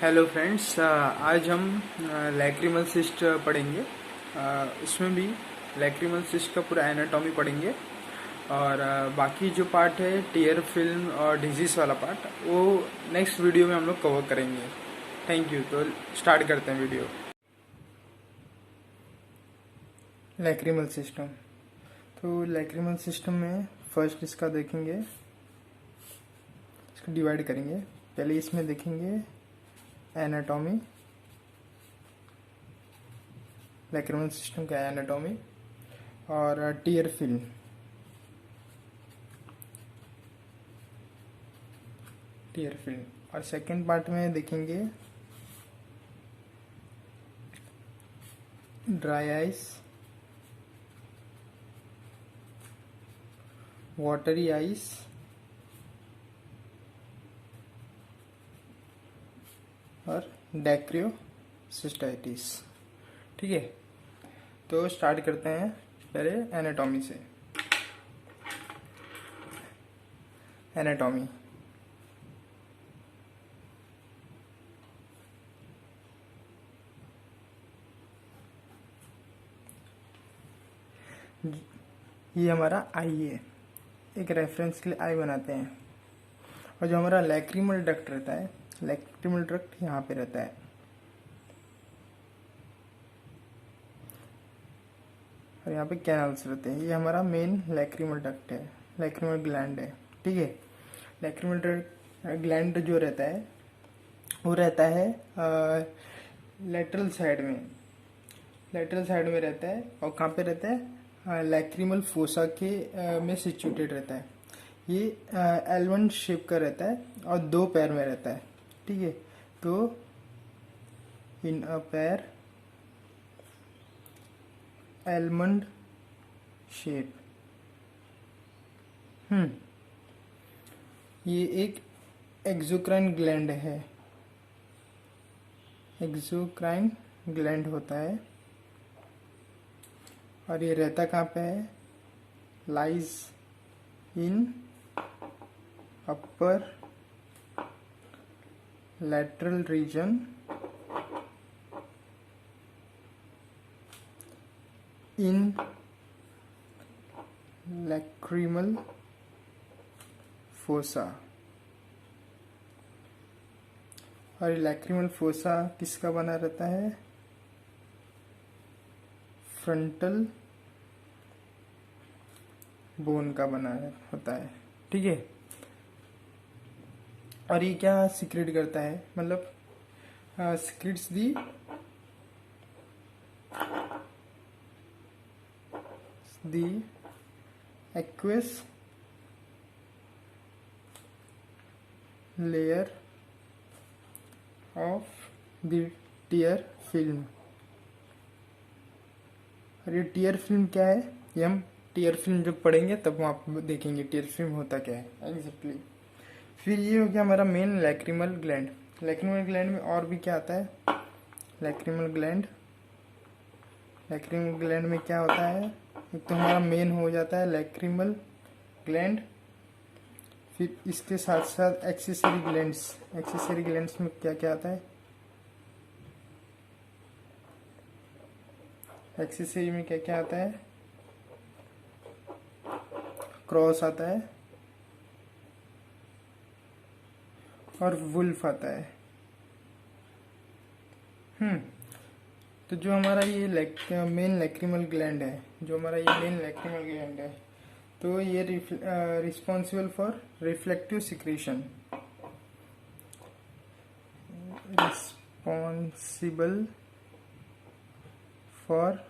Hello friends, आज हम lacrimal cyst पढ़ेंगे। इसमें भी लैक्रिमल सिस्ट का पूरा एनाटॉमी पढ़ेंगे और बाकी जो पार्ट है टीयर फिल्म और डिजीज़ वाला पार्ट वो नेक्स्ट वीडियो में हम लोग कवर करेंगे। Thank you. तो स्टार्ट करते हैं वीडियो। Lacrimal system. तो लैक्रिमल सिस्टम में फर्स्ट इसका देखेंगे, इसको डिवाइड करेंगे। पहले इसमें देखेंगे एनाटॉमी, लैक्रिमल सिस्टम का एनाटॉमी और टीयर फिल्म। और सेकंड पार्ट में देखेंगे ड्राई आइस, वाटरी आइस और डैक्रियोसिस्टाइटिस। ठीक है, तो स्टार्ट करते हैं पहले एनाटॉमी से। एनाटॉमी ये हमारा आई है, एक रेफरेंस के लिए आई बनाते हैं। और जो हमारा लैक्रिमल डक्ट रहता है, लैक्रिमल डक्ट यहाँ पे रहता है। और यहाँ पे कैनल्स रहते हैं। ये हमारा मेन लैक्रिमल डक्ट है, लैक्रिमल ग्लैंड है। ठीक है, लैक्रिमल ग्लैंड जो रहता है वो रहता है लेटरल साइड में, रहता है। और कहाँ पे रहता है? लैक्रिमल फोसा के में सिचुएटेड रहता है। ये एलमंड शेप का रहता है और 2 पैर में रहता है। ठीक है, तो इन अ पैर एलमंड शेप। ये एक एक्सोक्राइन ग्लैंड है, एक्सोक्राइन ग्लैंड होता है। और ये रहता कहाँ पे है? Lies in upper lateral region in lacrimal fossa। और लैक्रिमल फोसा किसका बना रहता है? फ्रंटल बोन का बना होता है। ठीक है, और ये क्या सिक्रेट करता है? मतलब secretes the aqueous layer of the tear film. और ये टीयर फिल्म क्या है? ये हम टीयर फिल्म जब पढ़ेंगे तब आप देखेंगे टीयर फिल्म होता क्या है एग्जैक्टली। फिर ये हो गया हमारा main lacrimal gland. Lacrimal gland में और भी क्या आता है? लैक्रिमल ग्लैंड में क्या होता है? एक तो हमारा मेन हो जाता है लैक्रिमल ग्लैंड, फिर इसके साथ साथ एक्सेसरी ग्लैंड्स में क्या क्या आता है? एक्सेसरी में क्या क्या आता है? क्रॉस आता है और वुल्फ आता है। तो जो हमारा ये मेन लैक्रिमल ग्लैंड है, तो ये responsible for reflective secretion, responsible for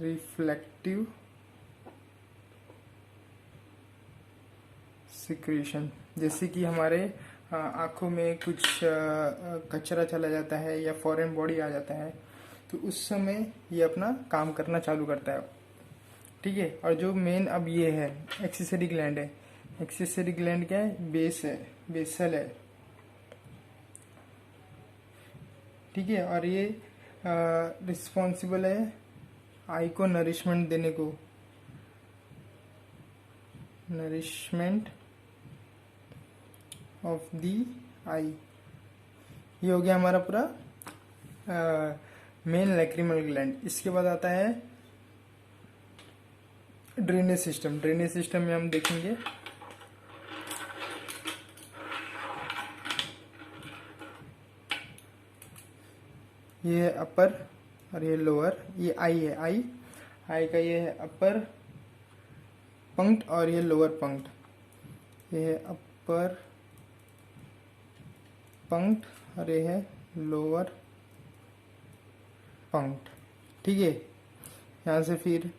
reflective secretion. जैसे कि हमारे आँखों में कुछ कचरा चला जाता है या फॉरेन बॉडी आ जाता है, तो उस समय ये अपना काम करना चालू करता है। ठीक है, और जो मेन अब ये है एक्सेसरी ग्लैंड है। एक्सेसरी ग्लैंड क्या है? बेसल है। ठीक है, और ये रिस्पॉन्सिबल है आई को नरिशमेंट देने को, नरिशमेंट ऑफ दी आई। ये हो गया हमारा पूरा मेन लैक्रिमल ग्लैंड। इसके बाद आता है ड्रेनेज सिस्टम। ड्रेनेज सिस्टम में हम देखेंगे ये है अपर और ये लोअर, ये आई है, आई का ये है अपर पंक्ट और ये लोअर पंक्ट। ये है अपर पंक्ट और ये है लोअर पंक्ट। ठीक है, यहाँ से फिर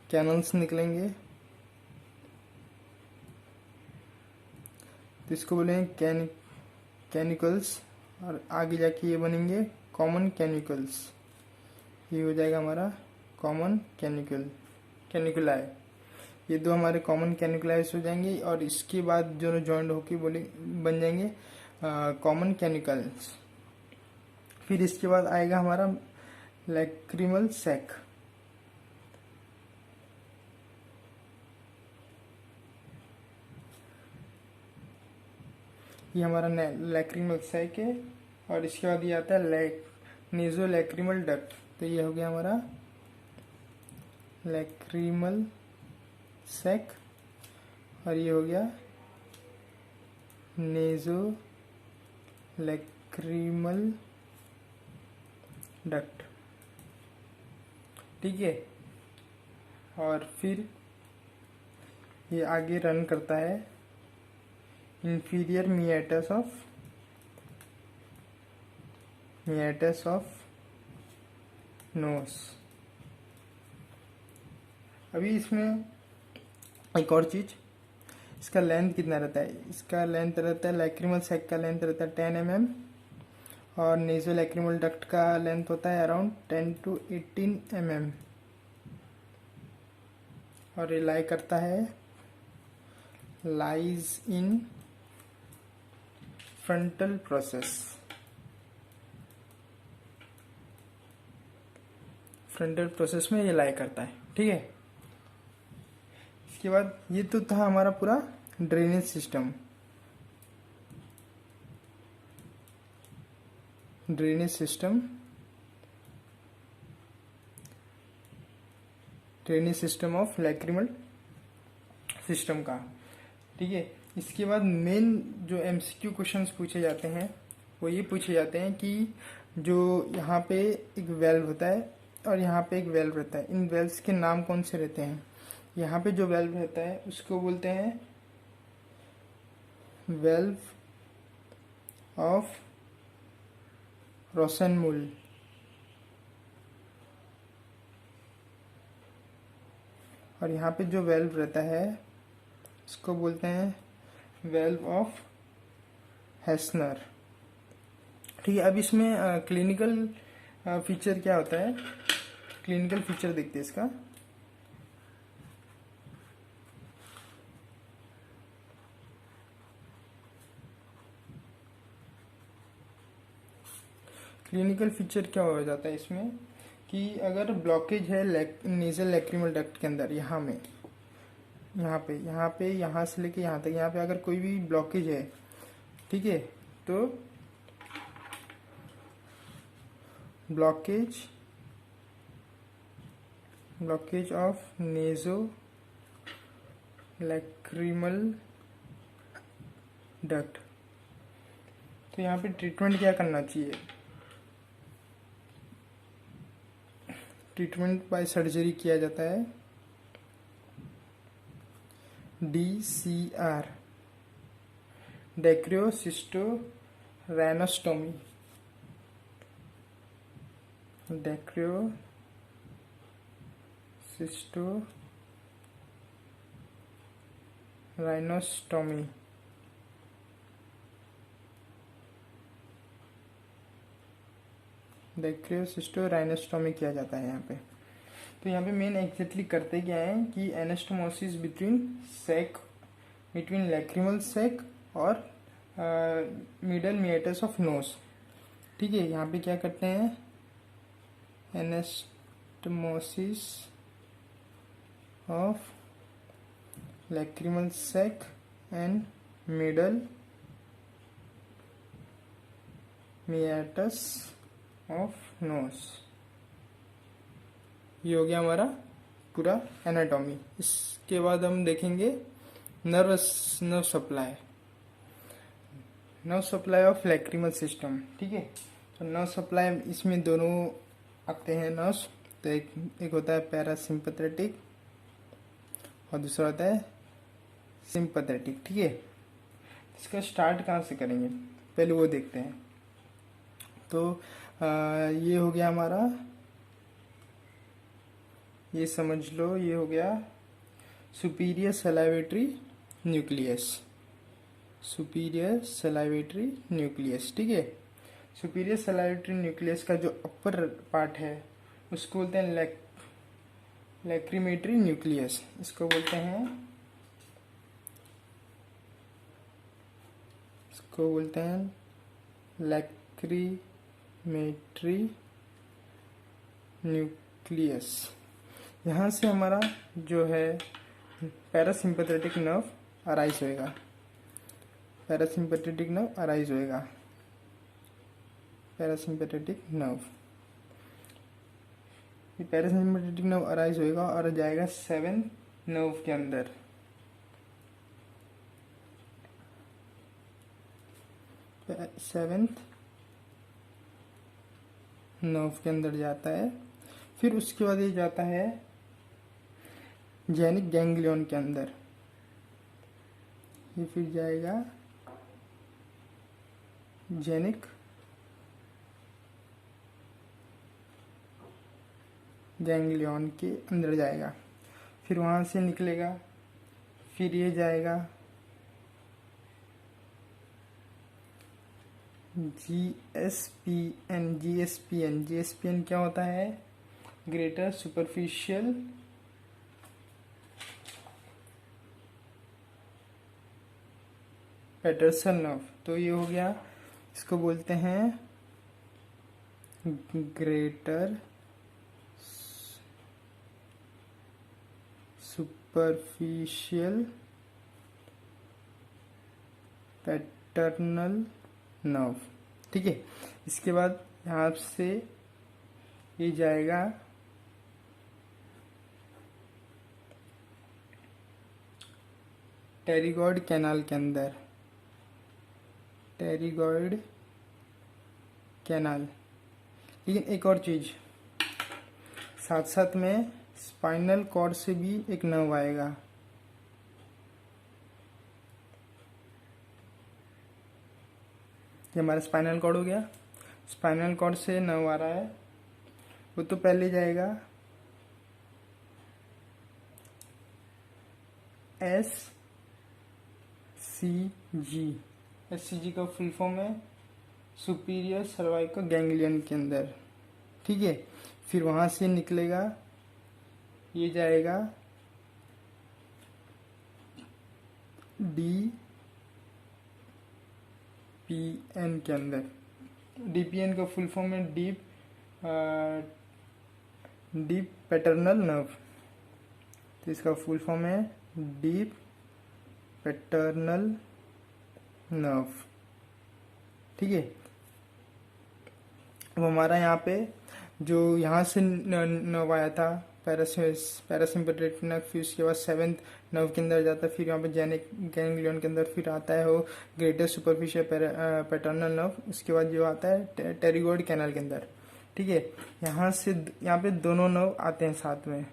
कैनल्स निकलेंगे, तो इसको बोलेंगे कैनिकल्स, और आगे जाके ये बनेंगे कॉमन कैनिकल्स। ये हो जाएगा हमारा कॉमन कैनिकुलाई। ये दो हमारे कॉमन कैनिकुलाइज हो जाएंगे, और इसके बाद जो जॉइंट होके बन जाएंगे कॉमन कैनिकल्स। फिर इसके बाद आएगा हमारा लैक्रिमल सैक। ये हमारा लैक्रिमल सैक है, और इसके बाद ये आता है नेजो लैक्रिमल डक्ट। तो ये हो गया हमारा लैक्रिमल सैक, और ये हो गया नेजो लैक्रिमल डक्ट। ठीक है, और फिर ये आगे रन करता है इंफीरियर मियाटस ऑफ नोज। अभी इसमें एक और चीज, इसका लेंथ कितना रहता है? इसका लेंथ रहता है, लैक्रिमल सैक का लेंथ रहता है 10 mm, और नेजो लैक्रिमल डक्ट का लेंथ होता है अराउंड 10 to 18 mm, और ये लाई करता है, lies in frontal process. Frontal process में ये लाई करता है। ठीक है, इसके बाद ये तो था हमारा पूरा drainage system. Drainage system of lacrimal system का। ठीक है, इसके बाद मेन जो एमसीक्यू क्वेश्चंस पूछे जाते हैं वो ये पूछे जाते हैं कि जो यहाँ पे एक वेल्व होता है और यहाँ पे एक वेल्व रहता है, इन वेल्व्स के नाम कौन से रहते हैं? यहाँ पे जो वेल्व रहता है उसको बोलते हैं वेल्व ऑफ रोसेनमुल, और यहाँ पे जो वेल्व रहता है उसको बोलते हैं वेल्व ऑफ हेस्नर। ठीक है, अब इसमें क्लिनिकल फीचर क्या होता है? क्लिनिकल फीचर देखते हैं इसका। क्लिनिकल फीचर क्या हो जाता है इसमें कि अगर ब्लॉकेज है नेजल लैक्रिमल डक्ट के अंदर, यहाँ से लेके यहाँ तक, यहाँ पे अगर कोई भी ब्लॉकेज है, ठीक है, तो ब्लॉकेज ऑफ नेजो लैक्रिमल डक्ट, तो यहाँ पे ट्रीटमेंट क्या करना चाहिए? ट्रीटमेंट बाय सर्जरी किया जाता है, DCR, डेक्रियोसिस्टोराइनोस्टोमी। डेक्रियोसिस्टोराइनोस्टोमी किया जाता है यहाँ पे। तो यहाँ पे मेन एग्जैक्टली करते क्या है कि एनास्टोमोसिस बिटवीन लैक्रिमल सैक और मिडल मियाटस ऑफ नोज। ठीक है, यहाँ पे क्या करते हैं? Anastomosis of lacrimal sac and middle meatus of nose. ये हो गया हमारा पूरा एनाटॉमी। इसके बाद हम देखेंगे nerve supply, nerve supply of lacrimal system. ठीक है, तो नर्व सप्लाई इसमें दोनों आते हैं नर्व्स। तो एक होता है पैरासिम्पथेटिक और दूसरा होता है सिंपथेटिक। ठीक है, इसका स्टार्ट कहाँ से करेंगे पहले वो देखते हैं। तो ये हो गया हमारा, ये समझ लो ये हो गया superior salivatory nucleus, superior salivatory nucleus. ठीक है, सुपीरियर सलाइवेटरी न्यूक्लियस का जो अपर पार्ट है उसको बोलते हैं लैक्रिमेटरी न्यूक्लियस। इसको बोलते हैं, इसको बोलते हैं लैक्रिमेटरी न्यूक्लियस। यहाँ से हमारा जो है पैरासिम्पथेटिक नर्व अराइज होएगा, पैरासिम्पथेटिक नर्व अराइज होएगा, पैरासिम्पथेटिक नर्व, ये पैरासिम्पथेटिक नर्व अराइज होएगा और जाएगा 7th नर्व के अंदर। सेवेंथ नर्व के अंदर जाता है। फिर उसके बाद ये जाता है जेनिक गैंग्लियन के अंदर। ये फिर जाएगा जेनिक गैंग्लियन के अंदर जाएगा। फिर वहाँ से निकलेगा, फिर ये जाएगा GSPN। GSPN क्या होता है? Greater superficial Patterson nerve. तो ये हो गया, इसको बोलते हैं ग्रेटर सुपरफिशियल पैटर्नल नर्व। ठीक है, इसके बाद यहाँ से ये जाएगा टेरिगॉइड कैनाल के अंदर, टेरिगॉइड कैनाल। लेकिन एक और चीज साथ साथ में स्पाइनल कॉर्ड से भी एक नर्व आएगा। ये हमारा स्पाइनल कॉर्ड हो गया। स्पाइनल कॉर्ड से नर्व आ रहा है, वो तो पहले जाएगा SCG। SCG का फुल फॉर्म है सुपीरियर सर्वाइकल गैंग्लियन के अंदर। ठीक है, फिर वहां से निकलेगा, ये जाएगा DPN के अंदर। DPN का फुल फॉर्म है डीप पैटर्नल नर्व। तो इसका फुल फॉर्म है डीप पैटर्नल नर्व। ठीक है, वो हमारा यहाँ पे जो यहाँ से नर्व आया था पैरासिम्पथेटिक नर्व, फिर उसके बाद 7th नर्व के अंदर जाता है, फिर यहाँ पे जेनिक गैंग्लियन के अंदर फिर आता है वो ग्रेटर सुपरफिशियल पैटर्नल नर्व। उसके बाद जो आता है टेरिगॉइड कैनाल के अंदर। ठीक है, यहाँ से यहाँ पे दोनों नर्व आते हैं साथ में,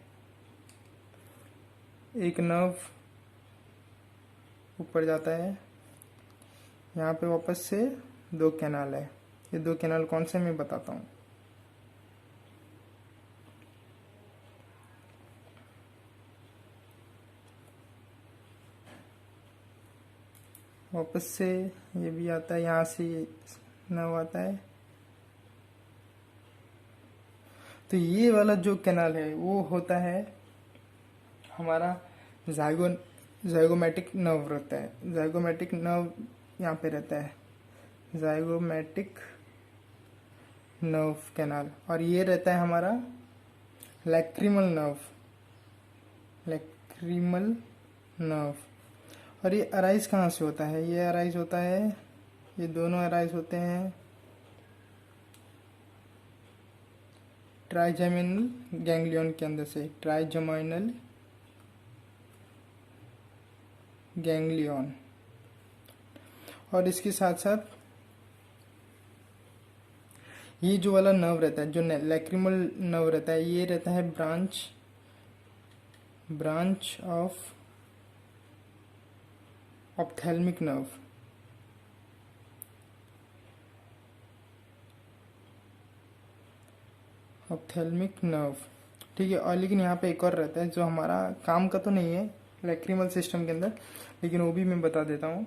एक नर्व ऊपर जाता है, यहाँ पे वापस से 2 कैनाल है। ये 2 कैनाल कौन से मैं बताता हूँ। वापस से ये भी आता है, यहाँ से नर्व आता है। तो ये वाला जो कैनाल है वो होता है हमारा जाइगोमेटिक नर्व रहता है। जाइगोमेटिक नर्व यहाँ पे रहता है, जाइगोमेटिक नर्व कैनाल। और ये रहता है हमारा लैक्रिमल नर्व, लैक्रिमल नर्व। और ये अराइज कहाँ से होता है? ये अराइज होता है, ये दोनों अराइज होते हैं ट्राइजेमिनल गैंग्लियन के अंदर से, ट्राइजेमिनल गैंग्लियन। और इसके साथ साथ ये जो वाला नर्व रहता है, जो लैक्रिमल नर्व रहता है, ये रहता है branch of ophthalmic nerve. Ophthalmic nerve, ठीक है। और लेकिन यहाँ पे एक और रहता है जो हमारा काम का तो नहीं है लैक्रिमल सिस्टम के अंदर, लेकिन वो भी मैं बता देता हूँ।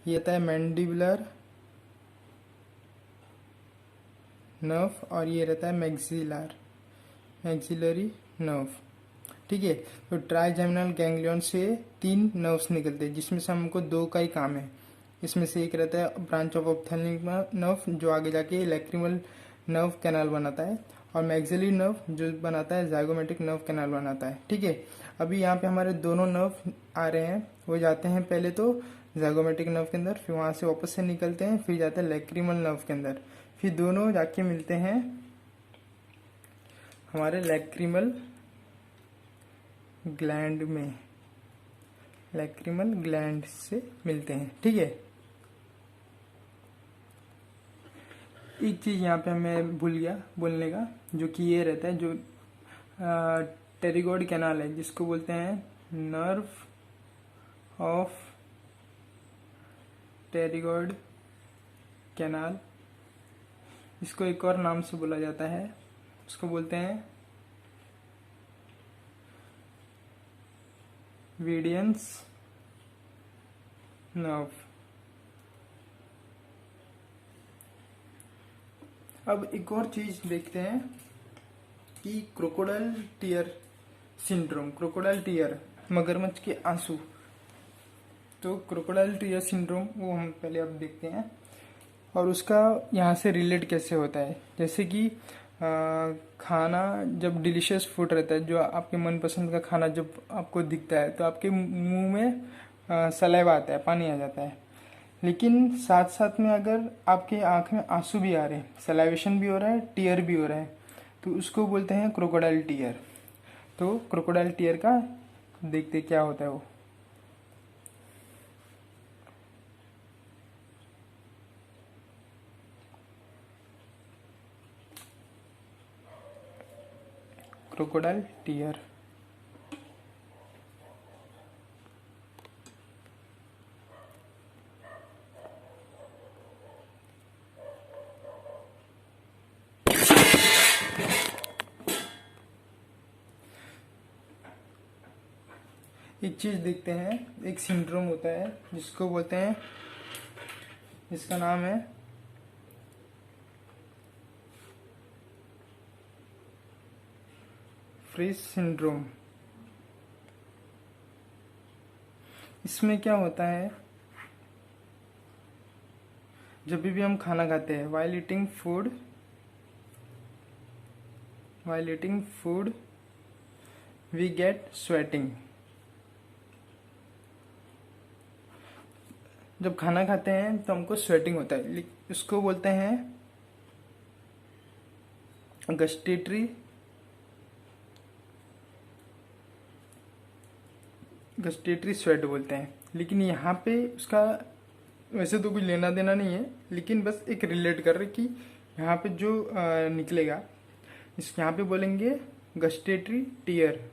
ये रहता है मैंडिबुलर नर्व, और ये रहता है मैक्सिलरी नर्व, ठीक है। तो ट्राइजेमिनल गैंग्लियन से 3 नर्व्स निकलते हैं, जिसमें से हमको 2 का ही काम है। इसमें से एक रहता है ब्रांच ऑफ ऑप्थेल्मिक नर्व, जो आगे जाके लैक्रिमल नर्व कैनाल बनाता है, और मैक्सिलरी नर्व जो बनाता है ज़ाइगोमेटिक नर्व कैनाल बनाता है, ठीक है। अभी यहाँ पे हमारे दोनों नर्व आ रहे हैं, वो जाते हैं पहले तो ज़ाइगोमेटिक नर्व के अंदर, फिर वहाँ से वापस से निकलते हैं, फिर जाते हैं लैक्रिमल नर्व के अंदर, फिर दोनों जाके मिलते हैं हमारे लैक्रिमल ग्लैंड में, लैक्रिमल ग्लैंड से मिलते हैं, ठीक है। एक चीज़ यहाँ पे मैं भूल गया बोलने का, जो कि ये रहता है जो टेरिगोइड कैनाल है, जिसको बोलते हैं नर्व ऑफ टेरिगोइड कैनाल। इसको एक और नाम से बोला जाता है, उसको बोलते हैं वीडियंस नर्व। अब एक और चीज देखते हैं कि crocodile tear syndrome, crocodile tear मगरमच्छ के आंसू। तो क्रोकोडाइल टीयर सिंड्रोम वो हम पहले अब देखते हैं, और उसका यहाँ से रिलेट कैसे होता है। जैसे कि खाना जब डिलीशियस फूड रहता है, जो आपके मनपसंद का खाना जब आपको दिखता है, तो आपके मुंह में सलाइवा आता है, पानी आ जाता है। लेकिन साथ साथ में अगर आपके आंख में आंसू भी आ रहे हैं, सलाइवेशन भी हो रहा है, टीयर भी हो रहा है, तो उसको बोलते हैं क्रोकोडाइल टीयर। तो क्रोकोडाइल टीयर का देखते क्या होता है वो। क्रोकोडाइल टीयर, एक चीज देखते हैं, एक सिंड्रोम होता है जिसको बोलते हैं, जिसका नाम है फ्रीज सिंड्रोम। इसमें क्या होता है, जब भी हम खाना खाते हैं, while eating food we get sweating। जब खाना खाते हैं तो हमको स्वेटिंग होता है, इसको बोलते हैं गस्टेटरी स्वेट बोलते हैं। लेकिन यहाँ पे उसका वैसे तो कुछ लेना देना नहीं है, लेकिन बस एक रिलेट कर रहे कि यहाँ पे जो निकलेगा, इस यहाँ पे बोलेंगे गस्टेटरी टीयर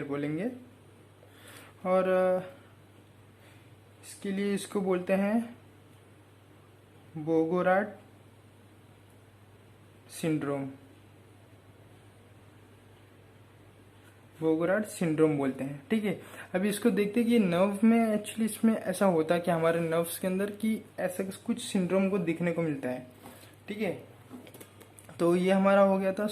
बोलेंगे। और इसके लिए इसको बोलते हैं बोगोराट सिंड्रोम बोलते हैं, ठीक है। अभी इसको देखते हैं कि नर्व में एक्चुअली इसमें ऐसा होता है कि हमारे नर्व्स के अंदर कि ऐसा कुछ सिंड्रोम को दिखने को मिलता है, ठीक है। तो ये हमारा हो गया था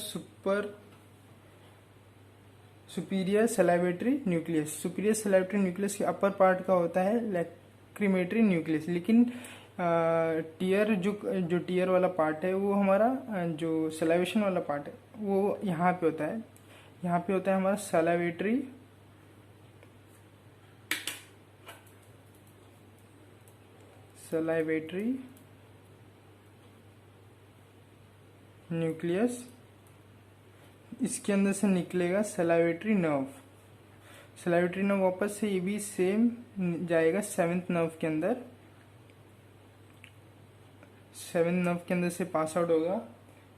superior salivatory nucleus. Superior salivatory nucleus के अपर पार्ट का होता है लैक्रिमेटरी न्यूक्लियस। लेकिन टीयर जो टीयर वाला पार्ट है, वो हमारा जो सलाइवेशन वाला पार्ट है, वो यहाँ पे होता है। यहाँ पे होता है हमारा सलाइवेटरी न्यूक्लियस, इसके अंदर से निकलेगा सलाइवेटरी नर्व। सलाइवेटरी नर्व वापस से ये भी सेम जाएगा सेवेंथ नर्व के अंदर, सेवेंथ नर्व के अंदर से पास आउट होगा,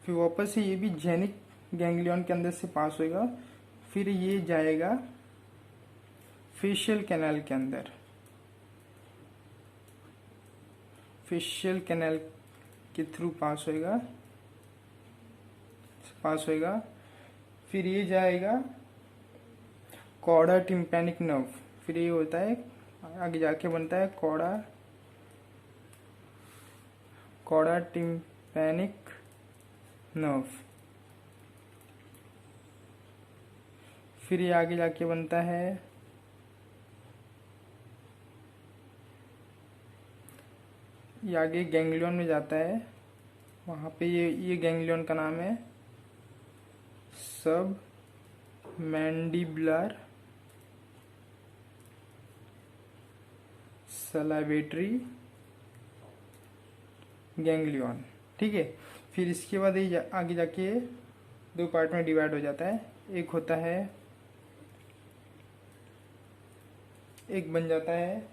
फिर वापस से ये भी जेनिक गैंग्लियन के अंदर से पास होगा, फिर ये जाएगा फेशियल कैनाल के अंदर, फेशियल कैनाल के थ्रू पास होएगा, फिर ये जाएगा कॉर्डा टिम्पैनिक नर्व, फिर ये होता है आगे जाके बनता है कॉर्डा टिम्पैनिक नर्व, फिर ये आगे जाके बनता है ये आगे गैंग्लियन में जाता है, वहाँ पे ये गैंग्लियन का नाम है सब मैंडिबुलर सलाइवेटरी गैंग्लियन। ठीक है, फिर इसके बाद ये आगे जाके दो पार्ट में डिवाइड हो जाता है, एक बन जाता है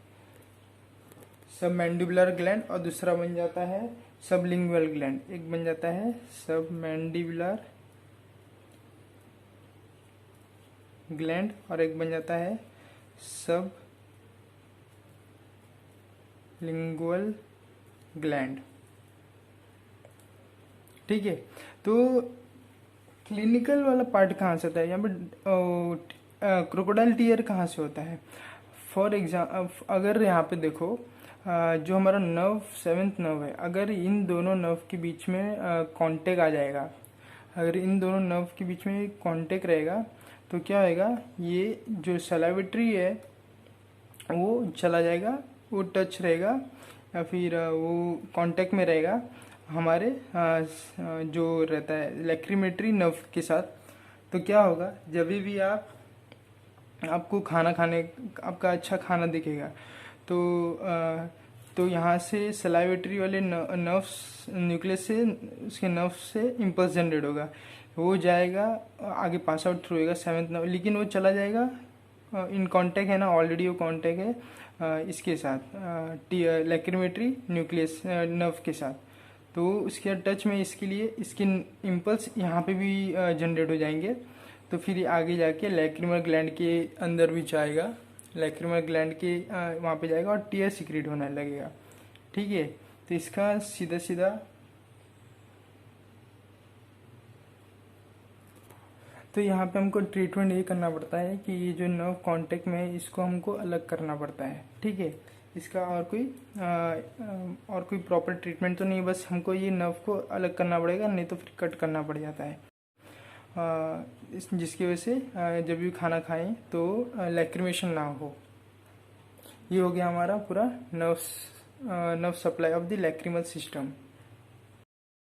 सब मैंडिबुलर ग्लैंड और दूसरा बन जाता है सबलिंगुअल ग्लैंड। एक बन जाता है सब मैंडिबुलर ग्लैंड और एक बन जाता है सब लिंगुअल ग्लैंड। ठीक है, तो क्लिनिकल वाला पार्ट कहाँ से होता है, यहाँ पे क्रोकोडाइल टीयर कहाँ से होता है। फॉर एग्जाम्पल अगर यहाँ पे देखो जो हमारा नर्व सेवेंथ नर्व है, अगर इन दोनों नर्व के बीच में कांटेक्ट आ जाएगा, अगर इन दोनों नर्व के बीच में कांटेक्ट रहेगा तो क्या होएगा, ये जो सलाइवेटरी है वो चला जाएगा, वो टच रहेगा या फिर वो कांटेक्ट में रहेगा हमारे जो रहता है लैक्रिमेटरी नर्व के साथ। तो क्या होगा, जब भी आपको आपका अच्छा खाना दिखेगा तो यहाँ से सलाइवेटरी वाले नर्व्स न्यूक्लियस से उसके नर्व से इम्पल्स जनरेट होगा, वो जाएगा आगे पास आउट थ्रू होएगा सेवेंथ नर्व, लेकिन वो चला जाएगा इन कांटेक्ट है ना, ऑलरेडी वो कांटेक्ट है इसके साथ लैक्रिमेटरी न्यूक्लियस नर्व के साथ, तो उसके टच में इसके लिए इसके इम्पल्स यहाँ पे भी जनरेट हो जाएंगे। तो फिर आगे जाके लैक्रिमल ग्लैंड के अंदर भी जाएगा, लैक्रिमल ग्लैंड के वहाँ पे जाएगा और टीयर सिक्रेट होने लगेगा। ठीक है, तो इसका सीधा तो यहाँ पे हमको ट्रीटमेंट ये करना पड़ता है कि ये जो नर्व कांटेक्ट में है इसको हमको अलग करना पड़ता है। ठीक है, इसका और कोई प्रॉपर ट्रीटमेंट तो नहीं, बस हमको ये नर्व को अलग करना पड़ेगा, नहीं तो फिर कट करना पड़ जाता है। जिसकी वजह से जब भी खाना खाएं तो लैक्रिमेशन ना हो। ये हो गया हमारा पूरा nerve supply of the lacrimal system.